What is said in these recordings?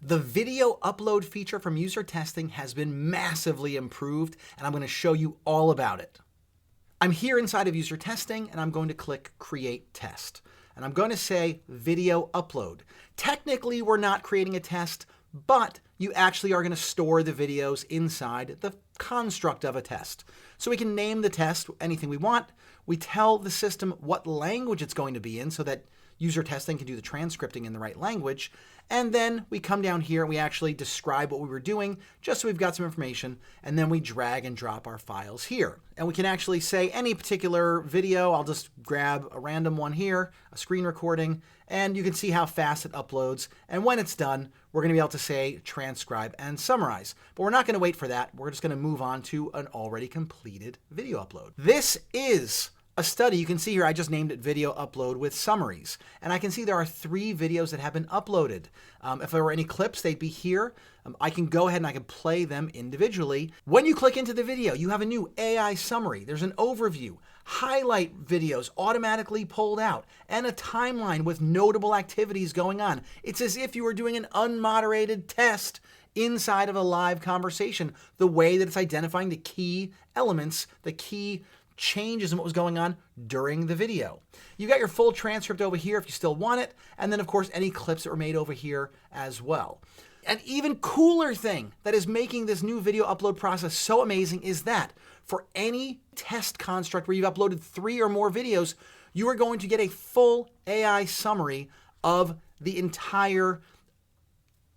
The video upload feature from UserTesting has been massively improved, and I'm going to show you all about it. I'm here inside of UserTesting, and I'm going to click Create Test. And I'm going to say Video Upload. Technically, we're not creating a test, but you actually are going to store the videos inside the construct of a test. So we can name the test anything we want. We tell the system what language it's going to be in so that UserTesting can do the transcripting in the right language. And then we come down here and we actually describe what we were doing just so we've got some information. And then we drag and drop our files here. And we can actually say any particular video. I'll just grab a random one here, a screen recording, and you can see how fast it uploads. And when it's done, we're going to be able to say transcribe and summarize. But we're not going to wait for that. We're just going to move on to an already completed video upload. This is a study. You can see here I just named it Video Upload with Summaries. And I can see there are 3 videos that have been uploaded. If there were any clips, they'd be here. I can go ahead and I can play them individually. When you click into the video, you have a new AI summary. There's an overview, highlight videos automatically pulled out, and a timeline with notable activities going on. It's as if you were doing an unmoderated test inside of a live conversation, the way that it's identifying the key elements, the key changes in what was going on during the video. You got your full transcript over here if you still want it, and then of course any clips that were made over here as well. An even cooler thing that is making this new video upload process so amazing is that for any test construct where you've uploaded 3 or more videos, you are going to get a full AI summary of the entire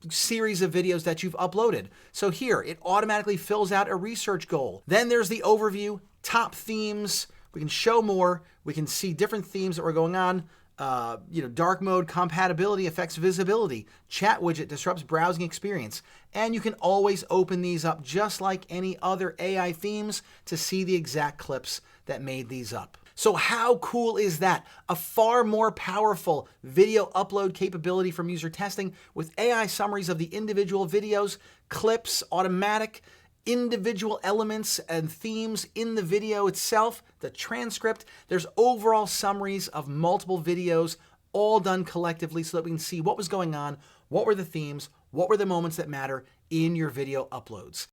series of videos that you've uploaded. So here, it automatically fills out a research goal. Then there's the overview, top themes. We can show more. We can see different themes that were going on. Dark mode compatibility affects visibility. Chat widget disrupts browsing experience. And you can always open these up just like any other AI themes to see the exact clips that made these up. So how cool is that? A far more powerful video upload capability from UserTesting with AI summaries of the individual videos, clips, automatic, individual elements and themes in the video itself, the transcript. There's overall summaries of multiple videos all done collectively so that we can see what was going on, what were the themes, what were the moments that matter in your video uploads.